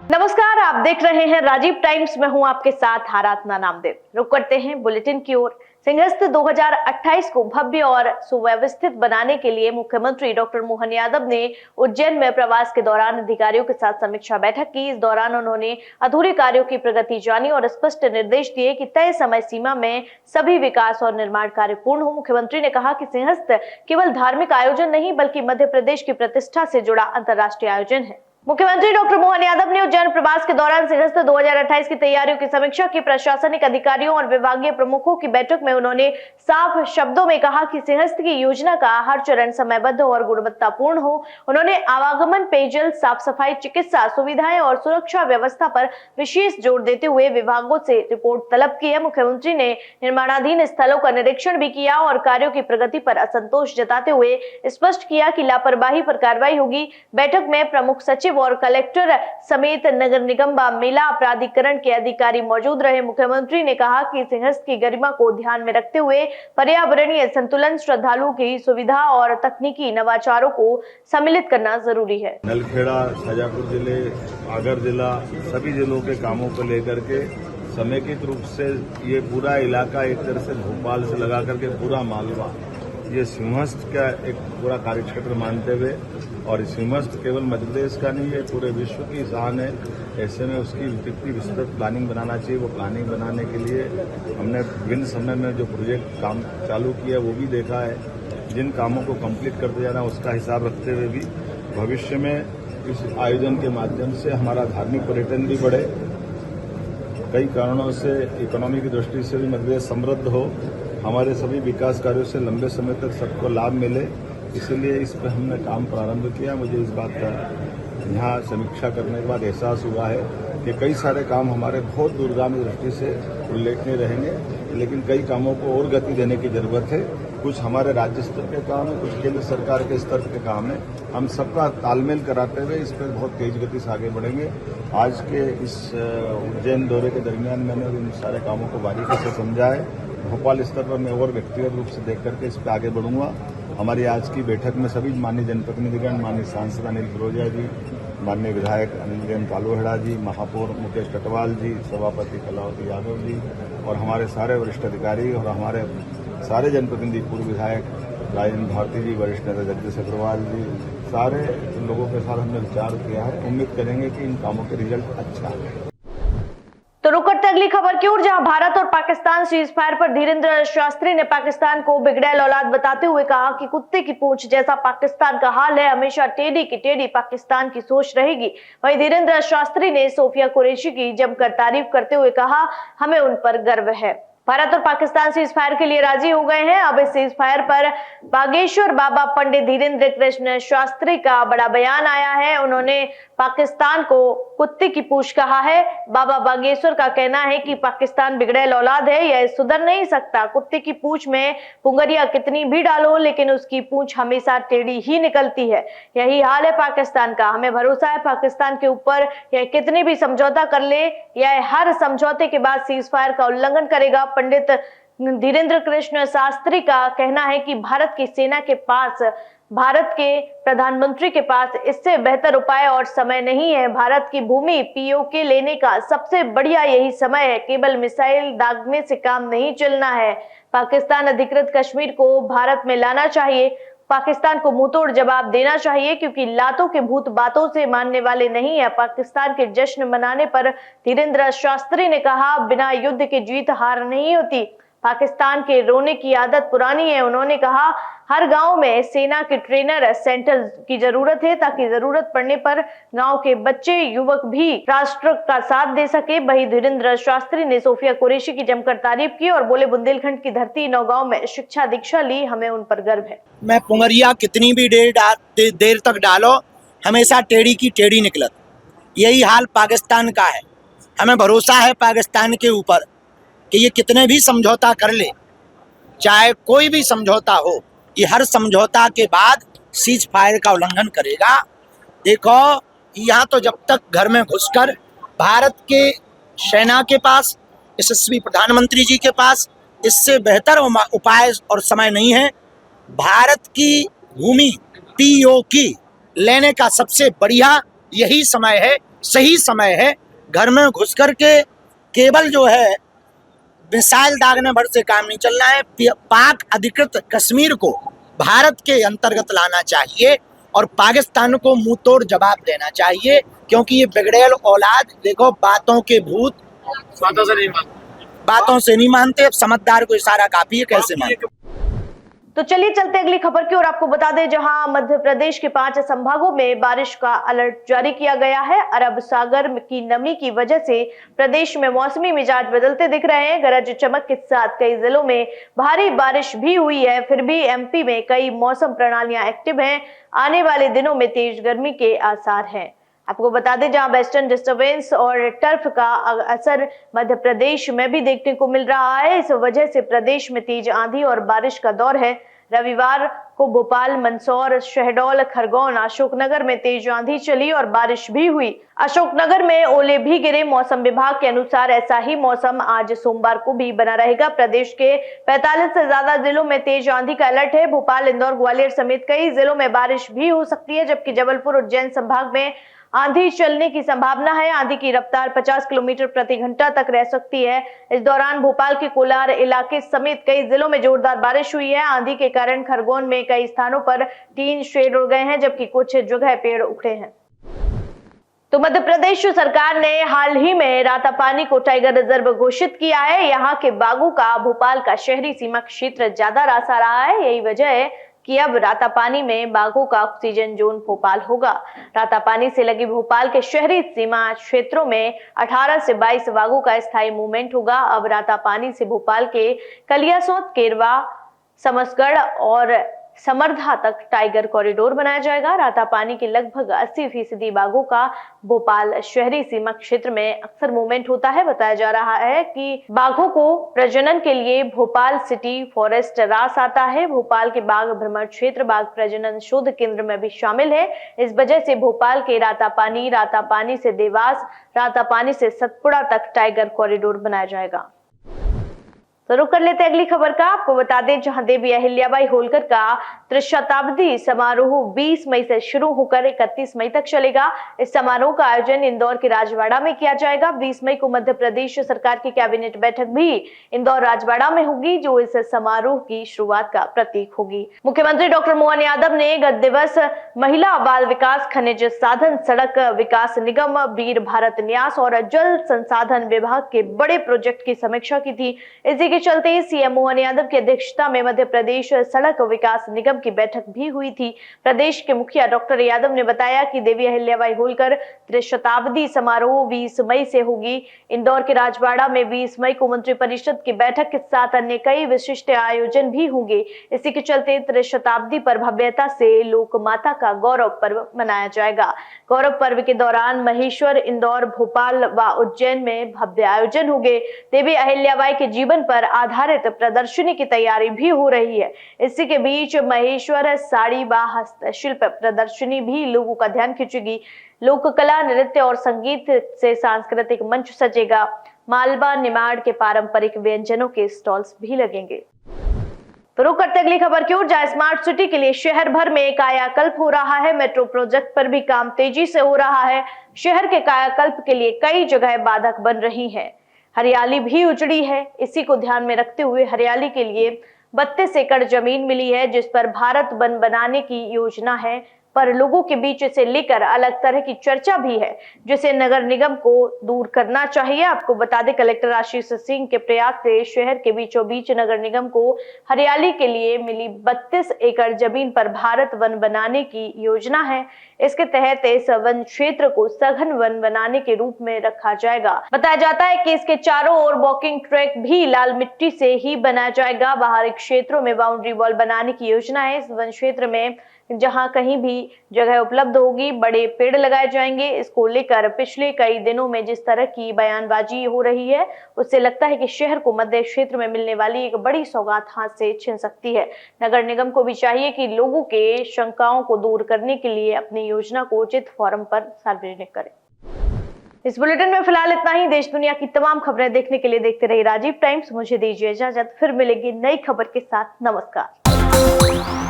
नमस्कार, आप देख रहे हैं राजीव टाइम्स। में हूं आपके साथ आराधना नामदेव। रुक करते हैं बुलेटिन की ओर। सिंहस्थ 2028 को भव्य और सुव्यवस्थित बनाने के लिए मुख्यमंत्री डॉक्टर मोहन यादव ने उज्जैन में प्रवास के दौरान अधिकारियों के साथ समीक्षा बैठक की। इस दौरान उन्होंने अधूरे कार्यों की प्रगति जानी और स्पष्ट निर्देश दिए कि तय समय सीमा में सभी विकास और निर्माण कार्य पूर्ण हो। मुख्यमंत्री ने कहा कि सिंहस्थ केवल धार्मिक आयोजन नहीं बल्कि मध्य प्रदेश की प्रतिष्ठा से जुड़ा अंतर्राष्ट्रीय आयोजन है। मुख्यमंत्री डॉक्टर मोहन यादव ने उज्जैन प्रवास के दौरान सिंहस्थ 2028 की तैयारियों की समीक्षा की। प्रशासनिक अधिकारियों और विभागीय प्रमुखों की बैठक में उन्होंने साफ शब्दों में कहा कि सिंहस्थ की योजना का हर चरण समयबद्ध और गुणवत्तापूर्ण हो। उन्होंने आवागमन, पेयजल, साफ सफाई, चिकित्सा सुविधाएं और सुरक्षा व्यवस्था पर विशेष जोर देते हुए विभागों से रिपोर्ट तलब की है। मुख्यमंत्री ने निर्माणाधीन स्थलों का निरीक्षण भी किया और कार्यों की प्रगति पर असंतोष जताते हुए स्पष्ट किया कि लापरवाही पर कार्रवाई होगी। बैठक में प्रमुख सचिव और कलेक्टर समेत नगर निगम व मेला प्राधिकरण के अधिकारी मौजूद रहे। मुख्यमंत्री ने कहा कि सिंहस्थ की गरिमा को ध्यान में रखते हुए पर्यावरणीय संतुलन, श्रद्धालुओं की सुविधा और तकनीकी नवाचारों को सम्मिलित करना जरूरी है। नलखेड़ा, शाजापुर जिले, आगर जिला, सभी जिलों के कामों को लेकर के समेकित रूप से ये पूरा इलाका एक तरह से भोपाल से लगा करके पूरा मालवा ये सिंहस्थ का एक पूरा कार्यक्षेत्र मानते हुए, और सिंहस्थ केवल मध्य प्रदेश का नहीं है, पूरे विश्व की शान है। ऐसे में उसकी कितनी विस्तृत प्लानिंग बनाना चाहिए। वो प्लानिंग बनाने के लिए हमने विभिन्न समय में जो प्रोजेक्ट काम चालू किया वो भी देखा है। जिन कामों को कंप्लीट करते जाना उसका हिसाब रखते हुए भी भविष्य में इस आयोजन के माध्यम से हमारा धार्मिक पर्यटन भी बढ़े, कई कारणों से इकोनॉमी की दृष्टि से भी मध्य प्रदेश समृद्ध हो, हमारे सभी विकास कार्यों से लंबे समय तक सबको लाभ मिले। इसलिए इस पर हमने काम प्रारंभ किया। मुझे इस बात का यहाँ समीक्षा करने के बाद एहसास हुआ है कि कई सारे काम हमारे बहुत दूरगामी दृष्टि से उल्लेखनीय रहेंगे, लेकिन कई कामों को और गति देने की जरूरत है। कुछ हमारे राज्य स्तर के काम है, कुछ केंद्र सरकार के स्तर के काम है। हम सबका तालमेल कराते हुए इस पर बहुत तेज गति से आगे बढ़ेंगे। आज के इस उज्जैन दौरे के दरमियान मैंने इन सारे कामों को बारीकी से समझा है। भोपाल स्तर पर मैं और व्यक्तिगत रूप से देख करके इस पर आगे बढ़ूंगा। हमारी आज की बैठक में सभी माननीय जनप्रतिनिधिगण, माननीय सांसद अनिल फिरोजिया जी, माननीय विधायक अनिल कालूहेड़ा जी, महापौर मुकेश कटवाल जी, सभापति कलावती यादव जी और हमारे सारे वरिष्ठ अधिकारी और हमारे सारे जनप्रतिनिधि, पूर्व विधायक राजेंद्र भारती जी, वरिष्ठ नेता जगदीश अग्रवाल जी, सारे लोगों के साथ हमने विचार किया है। उम्मीद करेंगे कि इन कामों के रिजल्ट अच्छा है। तो रुक करते अगली खबर की ओर, जहां भारत और पाकिस्तान सीज फायर पर धीरेन्द्र शास्त्री ने पाकिस्तान को बिगड़ैल औलाद बताते हुए कहा कि कुत्ते की पूंछ जैसा पाकिस्तान का हाल है, हमेशा टेढ़ी की टेढ़ी पाकिस्तान की सोच रहेगी। वहीं धीरेन्द्र शास्त्री ने सोफिया कुरैशी की जमकर तारीफ करते हुए कहा, हमें उन पर गर्व है। भारत और पाकिस्तान सीज फायर के लिए राजी हो गए हैं। अब इस सीज फायर पर बागेश्वर बाबा पंडित धीरेन्द्र कृष्ण शास्त्री का बड़ा बयान आया है। उन्होंने पाकिस्तान को कुत्ते की पूंछ कहा है। बाबा बागेश्वर का कहना है कि पाकिस्तान बिगड़ैल औलाद है, यह सुधर नहीं सकता। कुत्ते की पूंछ में पुंगरिया कितनी भी डालो लेकिन उसकी पूंछ हमेशा टेढ़ी ही निकलती है। यही हाल है पाकिस्तान का। हमें भरोसा है पाकिस्तान के ऊपर, यह कितने भी समझौता कर ले, यह हर समझौते के बाद सीज फायर का उल्लंघन करेगा। पंडित धीरेन्द्र कृष्ण शास्त्री का कहना है कि भारत की सेना के पास, भारत के प्रधानमंत्री के पास इससे बेहतर उपाय और समय नहीं है। भारत की भूमि पीओके लेने का सबसे बढ़िया यही समय है। केवल मिसाइल दागने से काम नहीं चलना है। पाकिस्तान अधिकृत कश्मीर को भारत में लाना चाहिए। पाकिस्तान को मुंहतोड़ जवाब देना चाहिए, क्योंकि लातों के भूत बातों से मानने वाले नहीं है। पाकिस्तान के जश्न मनाने पर धीरेन्द्र शास्त्री ने कहा, बिना युद्ध के जीत हार नहीं होती। पाकिस्तान के रोने की आदत पुरानी है। उन्होंने कहा, हर गांव में सेना के ट्रेनर सेंटर की जरूरत है, ताकि जरूरत पड़ने पर गांव के बच्चे युवक भी राष्ट्र का साथ दे सके। वहीं धीरेन्द्र शास्त्री ने सोफिया कुरैशी की जमकर तारीफ की और बोले, बुंदेलखंड की धरती नौगांव में शिक्षा दीक्षा ली, हमें उन पर गर्व है। मैं पुंगरिया कितनी भी देर तक डालो, हमेशा टेढ़ी की टेढ़ी निकलत। यही हाल पाकिस्तान का है। हमें भरोसा है पाकिस्तान के ऊपर कि ये कितने भी समझौता कर ले, चाहे कोई भी समझौता हो, ये हर समझौता के बाद सीज फायर का उल्लंघन करेगा। देखो, यहाँ तो जब तक घर में घुसकर भारत के सेना के पास, यशस्वी प्रधानमंत्री जी के पास इससे बेहतर उपाय और समय नहीं है। भारत की भूमि पीओके लेने का सबसे बढ़िया यही समय है। सही समय है। घर में घुस कर के केवल जो है मिसाइल दागने भर से काम नहीं चलना है। पाक अधिकृत कश्मीर को भारत के अंतर्गत लाना चाहिए और पाकिस्तान को मुंह तोड़ जवाब देना चाहिए, क्योंकि ये बिगड़ैल औलाद देखो बातों के भूत बातों से नहीं मानते। अब समझदार को इशारा काफी है, कैसे मानते। तो चलिए चलते अगली खबर की ओर। आपको बता दें, जहां मध्य प्रदेश के 5 संभागों में बारिश का अलर्ट जारी किया गया है। अरब सागर की नमी की वजह से प्रदेश में मौसमी मिजाज बदलते दिख रहे हैं। गरज चमक के साथ कई जिलों में भारी बारिश भी हुई है। फिर भी एमपी में कई मौसम प्रणालियां एक्टिव हैं। आने वाले दिनों में तेज गर्मी के आसार हैं। आपको बता दें, जहां वेस्टर्न डिस्टर्बेंस और टर्फ का असर मध्य प्रदेश में भी देखने को मिल रहा है। इस वजह से प्रदेश में तेज आंधी और बारिश का दौर है। रविवार को भोपाल, मंदसौर, शहडोल, खरगोन, अशोकनगर में तेज आंधी चली और बारिश भी हुई। अशोकनगर में ओले भी गिरे। मौसम विभाग के अनुसार ऐसा ही मौसम आज सोमवार को भी बना रहेगा। प्रदेश के 45 से ज्यादा जिलों में तेज आंधी का अलर्ट है। भोपाल, इंदौर, ग्वालियर समेत कई जिलों में बारिश भी हो सकती है, जबकि जबलपुर, उज्जैन संभाग में आंधी चलने की संभावना है। आंधी की रफ्तार 50 किलोमीटर प्रति घंटा तक रह सकती है। इस दौरान भोपाल के कोलार इलाके समेत कई जिलों में जोरदार बारिश हुई है। आंधी के कारण खरगोन में कई स्थानों पर टीन शेड उड़ गए हैं, जबकि कुछ जगह पेड़ उखड़े हैं। तो मध्य प्रदेश सरकार ने हाल ही में रातापानी को टाइगर रिजर्व घोषित किया है। यहाँ के बाघों का भोपाल का शहरी सीमा क्षेत्र ज्यादा रासा रहा है। यही वजह है कि अब रातापानी में बाघों का ऑक्सीजन जोन भोपाल होगा। रातापानी से लगी भोपाल के शहरी सीमा क्षेत्रों में 18 से 22 बाघों का स्थायी मूवमेंट होगा। अब रातापानी से भोपाल के कलियासोत, केरवा, समसगढ़ और समर्धा तक टाइगर कॉरिडोर बनाया जाएगा। रातापानी के लगभग 80% बाघों का भोपाल शहरी सीमा क्षेत्र में अक्सर मूवमेंट होता है। बताया जा रहा है कि बाघों को प्रजनन के लिए भोपाल सिटी फॉरेस्ट रास आता है। भोपाल के बाघ भ्रमण क्षेत्र बाघ प्रजनन शोध केंद्र में भी शामिल है। इस वजह से भोपाल के रातापानी, रातापानी से देवास, रातापानी से सतपुड़ा तक टाइगर कॉरिडोर बनाया जाएगा। तो रुक कर लेते हैं अगली खबर का। आपको बता दें, जहां देवी अहिल्याबाई होलकर का त्रिशताब्दी समारोह 20 मई से शुरू होकर 31 मई तक चलेगा। इस समारोह का आयोजन इंदौर के राजवाड़ा में किया जाएगा। 20 मई को मध्य प्रदेश सरकार की कैबिनेट बैठक भी इंदौर राजवाड़ा में होगी, जो इस समारोह की शुरुआत का प्रतीक होगी। मुख्यमंत्री डॉक्टर मोहन यादव ने गत दिवस महिला बाल विकास, खनिज साधन, सड़क विकास निगम, वीर भारत न्यास और जल संसाधन विभाग के बड़े प्रोजेक्ट की समीक्षा की थी। इसी के चलते सीएम मोहन यादव की अध्यक्षता में मध्य प्रदेश सड़क विकास निगम की बैठक भी हुई थी। प्रदेश के मुखिया डॉक्टर यादव ने बताया कि देवी अहिल्याबाई होलकर त्रिशताब्दी समारोह 20 मई से होगी। इंदौर के राजवाड़ा में 20 मई को मंत्रिपरिषद की बैठक के साथ अन्य कई विशिष्ट आयोजन भी होंगे। इसी के चलते त्रिशताब्दी पर भव्यता से लोक माता का गौरव पर्व मनाया जाएगा। गौरव पर्व के दौरान महेश्वर, इंदौर, भोपाल व उज्जैन में भव्य आयोजन होंगे। देवी अहिल्याबाई के जीवन पर आधारित प्रदर्शनी की तैयारी भी हो रही है। इसी के बीच महेश्वर साड़ी व हस्तशिल्प प्रदर्शनी भी लोगों का ध्यान खींचेगी। लोक कला, नृत्य और संगीत से सांस्कृतिक मंच सजेगा। मालवा, निमाड़ के पारंपरिक व्यंजनों के स्टॉल्स भी लगेंगे। तो रुक करते अगली खबर की ओर, जहां स्मार्ट सिटी के लिए शहर भर में कायाकल्प हो रहा है। मेट्रो प्रोजेक्ट पर भी काम तेजी से हो रहा है। शहर के कायाकल्प के लिए कई जगह बाधक बन रही है। हरियाली भी उजड़ी है। इसी को ध्यान में रखते हुए हरियाली के लिए 32 एकड़ जमीन मिली है, जिस पर भारत वन बनाने की योजना है। पर लोगों के बीच इसे लेकर अलग तरह की चर्चा भी है, जिसे नगर निगम को दूर करना चाहिए। आपको बता दें, कलेक्टर आशीष सिंह के प्रयास से शहर के बीचों बीच नगर निगम को हरियाली के लिए मिली 32 एकड़ जमीन पर भारत वन बनाने की योजना है। इसके तहत इस वन क्षेत्र को सघन वन बनाने के रूप में रखा जाएगा। बताया जाता है कि इसके चारों ओर वॉकिंग ट्रैक भी लाल मिट्टी से ही बनाया जाएगा। बाहरी क्षेत्रों में बाउंड्री वॉल बनाने की योजना है। इस वन क्षेत्र में जहां कहीं भी जगह उपलब्ध होगी, बड़े पेड़ लगाए जाएंगे। इसको लेकर पिछले कई दिनों में जिस तरह की बयानबाजी हो रही है, उससे लगता है कि शहर को मध्य क्षेत्र में मिलने वाली एक बड़ी सौगात हाथ से छिन सकती है। नगर निगम को भी चाहिए कि लोगों के शंकाओं को दूर करने के लिए अपनी योजना को उचित फोरम पर सार्वजनिक करें। इस बुलेटिन में फिलहाल इतना ही। देश दुनिया की तमाम खबरें देखने के लिए देखते रहिए राजीव टाइम्स। मुझे दीजिए इजाजत, फिर मिलेंगे नई खबर के साथ। नमस्कार।